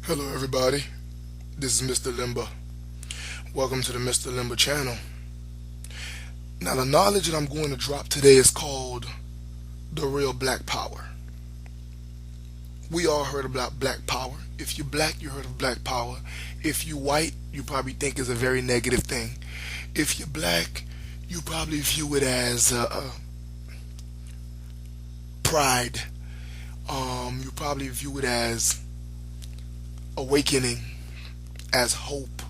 Hello, everybody. This is Mr. Lemba. Welcome to the Mr. Lemba channel. Now, the knowledge that I'm going to drop today is called the real black power. We all heard about black power. If you're black, you heard of black power. If you're white, you probably think it's a very negative thing. If you're black, you probably view it as pride. You probably view it as awakening, as hope,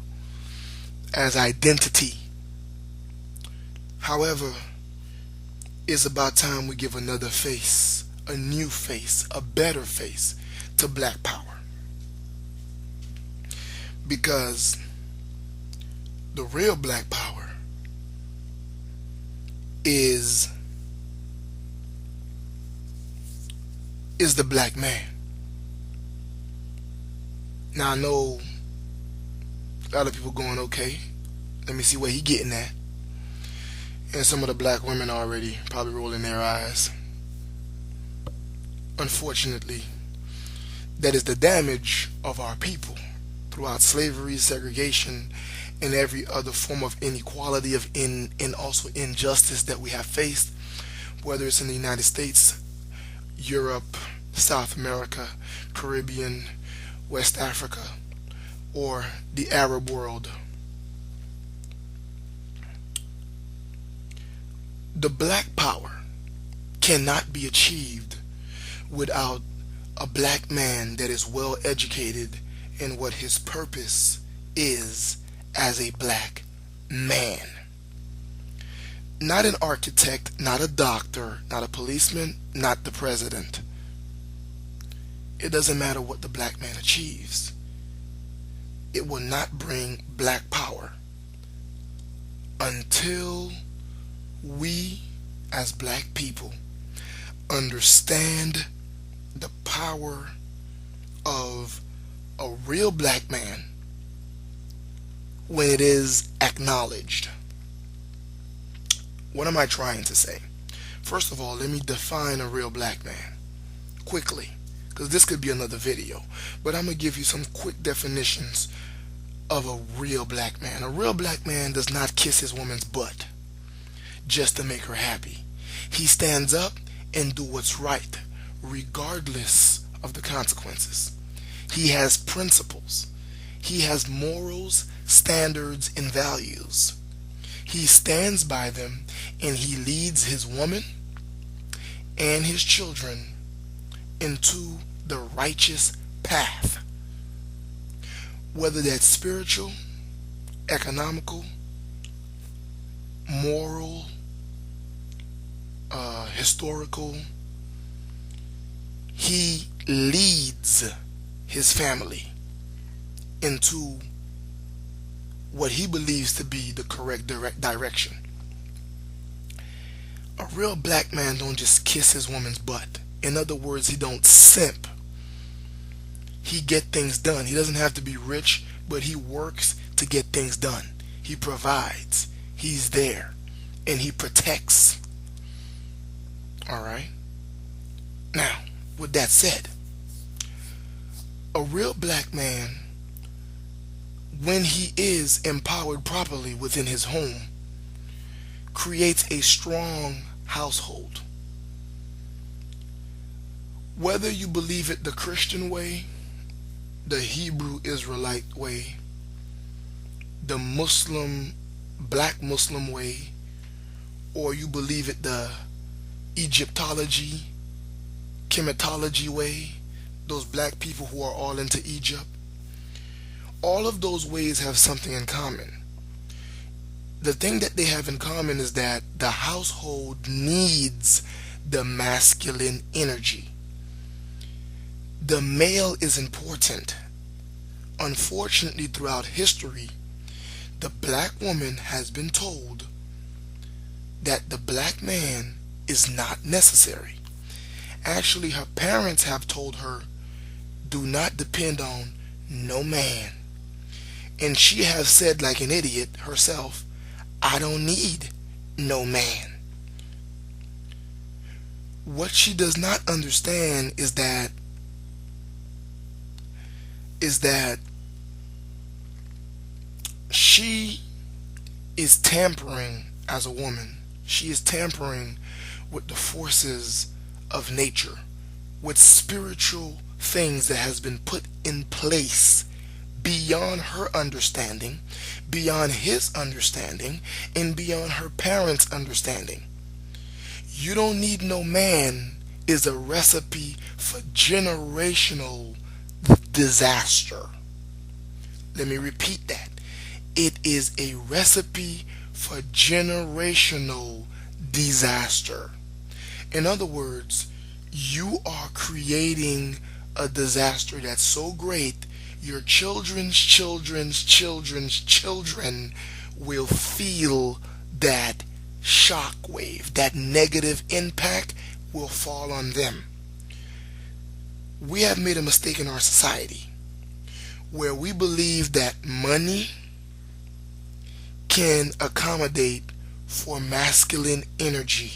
as identity. However, it's about time we give another face, a new face, a better face to black power. Because the real black power is the black man. Now I know a lot of people going, okay, let me see where he getting at. And some of the black women already probably rolling their eyes. Unfortunately, that is the damage of our people throughout slavery, segregation, and every other form of inequality and also injustice that we have faced, whether it's in the United States, Europe, South America, Caribbean, West Africa, or the Arab world. The black power cannot be achieved without a black man that is well educated in what his purpose is as a black man. Not an architect, not a doctor, not a policeman, not the president. It doesn't matter what the black man achieves. It will not bring black power until we as black people understand the power of a real black man when it is acknowledged. What am I trying to say? First of all, let me define a real black man quickly, because this could be another video, but I'm going to give you some quick definitions of a real black man. A real black man does not kiss his woman's butt just to make her happy. He stands up and do what's right, regardless of the consequences. He has principles. He has morals, standards, and values. He stands by them and he leads his woman and his children into the righteous path. Whether that's spiritual, economical, moral, historical, he leads his family into what he believes to be the correct direction. A real black man don't just kiss his woman's butt. In other words, he don't simp. He get things done. He doesn't have to be rich, but he works to get things done. He provides. He's there. And he protects. Alright? Now, with that said, a real black man, when he is empowered properly within his home, creates a strong household. Whether you believe it the Christian way, the Hebrew Israelite way, the black Muslim way, or you believe it the Egyptology, Kemetology way, those black people who are all into Egypt, all of those ways have something in common. The thing that they have in common is that the household needs the masculine energy. The male is important. Unfortunately, throughout history, the black woman has been told that the black man is not necessary. Actually, her parents have told her, do not depend on no man. And she has said like an idiot herself, I don't need no man. What she does not understand is that is that she is tampering as a woman. She is tampering with the forces of nature, with spiritual things that has been put in place beyond her understanding, beyond his understanding, and beyond her parents' understanding. You don't need no man is a recipe for generational disaster. Let me repeat that. It is a recipe for generational disaster. In other words, you are creating a disaster that's so great, your children's children's children's children will feel that shock wave, that negative impact will fall on them. We have made a mistake in our society where we believe that money can accommodate for masculine energy.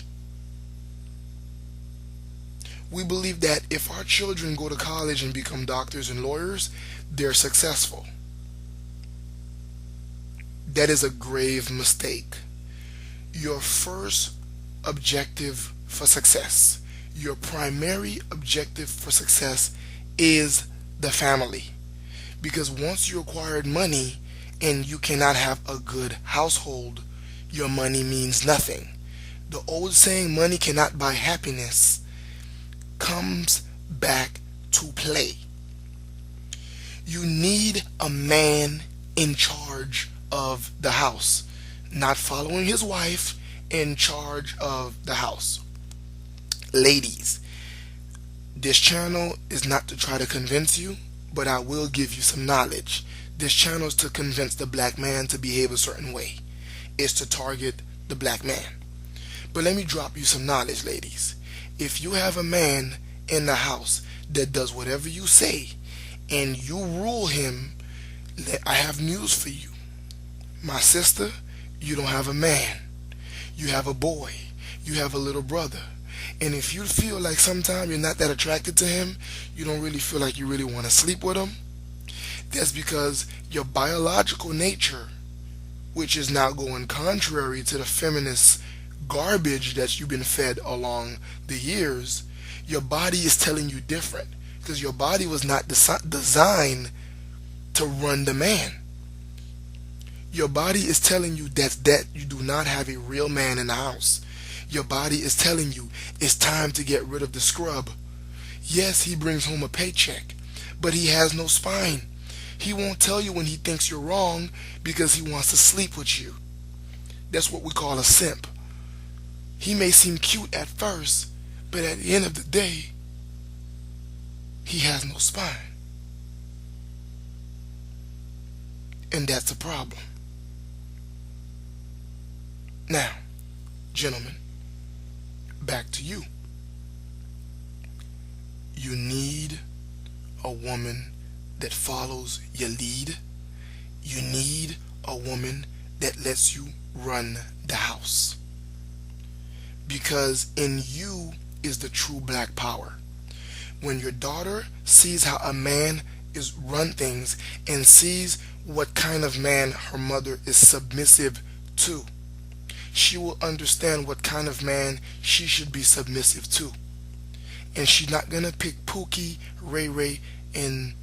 We believe that if our children go to college and become doctors and lawyers, they're successful. That is a grave mistake. Your first objective for success, your primary objective for success is the family. Because once you acquired money and you cannot have a good household, your money means nothing. The old saying, money cannot buy happiness, comes back to play. You need a man in charge of the house, not following his wife, in charge of the house. Ladies, this channel is not to try to convince you, but I will give you some knowledge. This channel is to convince the black man to behave a certain way. It's to target the black man. But let me drop you some knowledge, ladies. If you have a man in the house that does whatever you say and you rule him, I have news for you. My sister, you don't have a man. You have a boy. You have a little brother. And if you feel like sometimes you're not that attracted to him, you don't really feel like you really want to sleep with him, that's because your biological nature, which is now going contrary to the feminist garbage that you've been fed along the years, your body is telling you different. Because your body was not designed to run the man. Your body is telling you that you do not have a real man in the house. Your body is telling you it's time to get rid of the scrub. Yes, he brings home a paycheck, but he has no spine. He won't tell you when he thinks you're wrong because he wants to sleep with you. That's what we call a simp. He may seem cute at first, but at the end of the day, he has no spine. And that's a problem. Now, gentlemen, back to you. You need a woman that follows your lead. You need a woman that lets you run the house. Because in you is the true black power. When your daughter sees how a man is run things and sees what kind of man her mother is submissive to, she will understand what kind of man she should be submissive to. And she's not going to pick Pookie, Ray Ray, and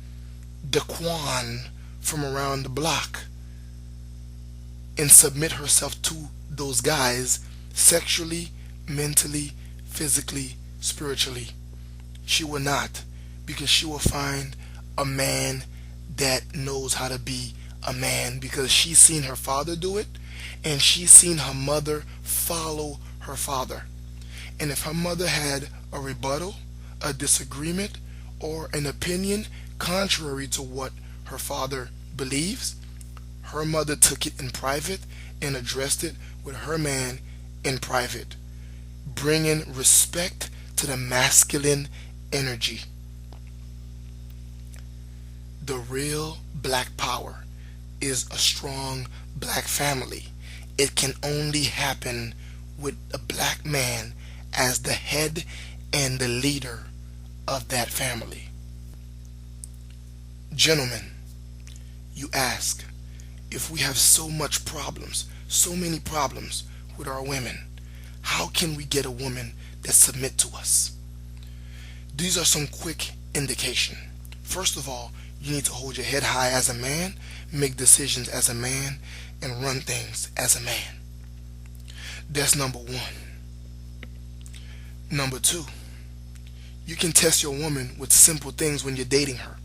Daquan from around the block and submit herself to those guys sexually, mentally, physically, spiritually. She will not, because she will find a man that knows how to be a man, because she's seen her father do it and she's seen her mother follow her father. And if her mother had a rebuttal, a disagreement, or an opinion contrary to what her father believes, her mother took it in private and addressed it with her man in private, bringing respect to the masculine energy. The real black power is a strong black family. It can only happen with a black man as the head and the leader of that family. Gentlemen, you ask, if we have so much problems, so many problems with our women, how can we get a woman that submit to us? These are some quick indication. First of all, you need to hold your head high as a man, make decisions as a man, and run things as a man. That's number one. Number two, you can test your woman with simple things when you're dating her.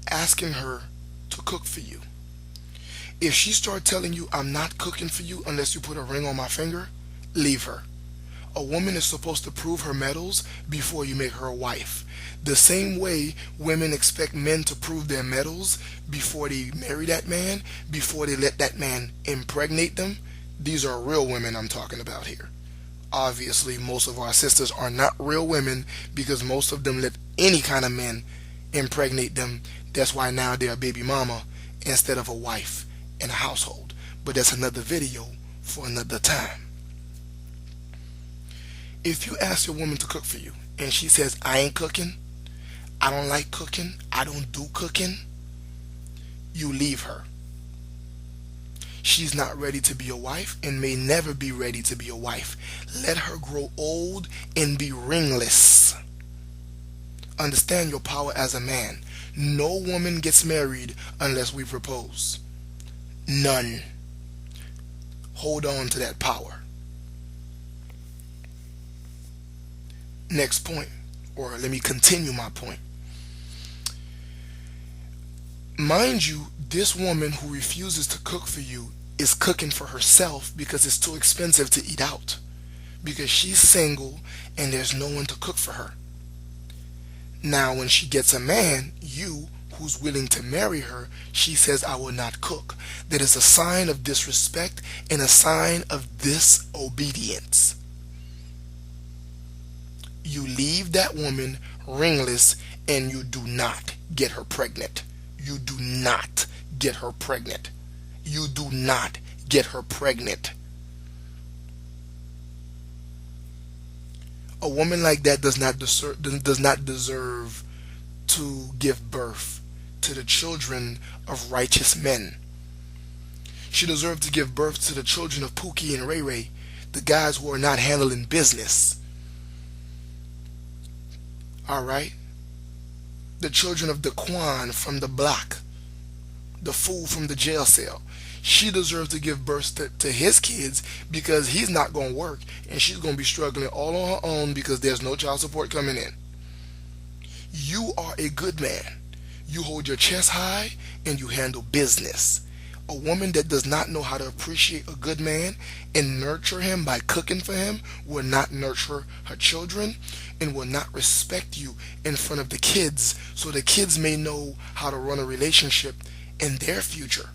Asking her to cook for you. If she starts telling you, I'm not cooking for you unless you put a ring on my finger, leave her. A woman is supposed to prove her mettle before you make her a wife. The same way women expect men to prove their mettle before they marry that man, before they let that man impregnate them. These are real women I'm talking about here. Obviously, most of our sisters are not real women because most of them let any kind of men impregnate them. That's why now they're a baby mama instead of a wife in a household. But that's another video for another time. If you ask your woman to cook for you and she says, I ain't cooking, I don't like cooking, I don't do cooking, you leave her. She's not ready to be a wife and may never be ready to be a wife. Let her grow old and be ringless. Understand your power as a man. No woman gets married unless we propose. None. Hold on to that power. Next point, or let me continue my point. Mind you, this woman who refuses to cook for you is cooking for herself because it's too expensive to eat out. Because she's single and there's no one to cook for her. Now when she gets a man, you, who's willing to marry her, she says, I will not cook. That is a sign of disrespect and a sign of disobedience. You leave that woman ringless and you do not get her pregnant. You do not get her pregnant. You do not get her pregnant. A woman like that does not deserve to give birth to the children of righteous men. She deserves to give birth to the children of Pookie and Ray Ray, the guys who are not handling business. Alright? The children of Daquan from the block, the fool from the jail cell. She deserves to give birth to his kids because he's not going to work and she's going to be struggling all on her own because there's no child support coming in. You are a good man. You hold your chest high and you handle business. A woman that does not know how to appreciate a good man and nurture him by cooking for him will not nurture her children and will not respect you in front of the kids so the kids may know how to run a relationship in their future.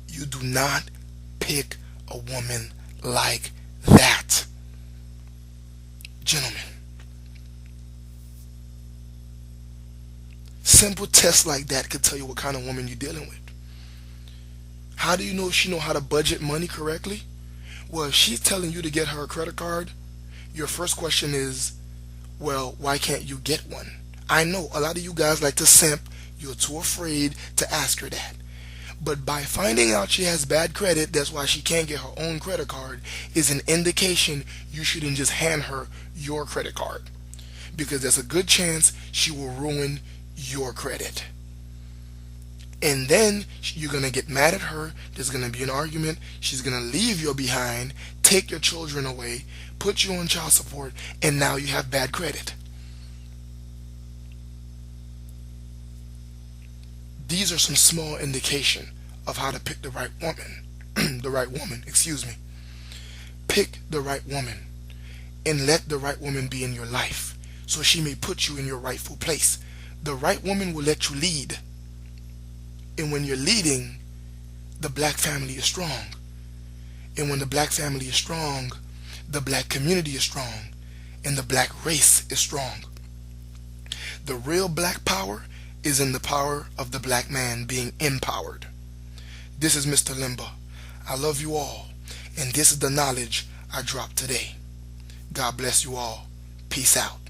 You do not pick a woman like that. Gentlemen, simple tests like that could tell you what kind of woman you're dealing with. How do you know if she know how to budget money correctly? Well, if she's telling you to get her a credit card, your first question is, well, why can't you get one? I know a lot of you guys like to simp. You're too afraid to ask her that. But by finding out she has bad credit, that's why she can't get her own credit card, is an indication you shouldn't just hand her your credit card. Because there's a good chance she will ruin your credit. And then you're going to get mad at her. There's going to be an argument. She's going to leave you behind, take your children away, put you on child support, and now you have bad credit. These are some small indication of how to pick the right woman. Pick the right woman and let the right woman be in your life so she may put you in your rightful place. The right woman will let you lead. And when you're leading, the black family is strong. And when the black family is strong, the black community is strong. And the black race is strong. The real black power is in the power of the black man being empowered. This is Myster Lemba. I love you all, and this is the knowledge I dropped today. God bless you all. Peace out.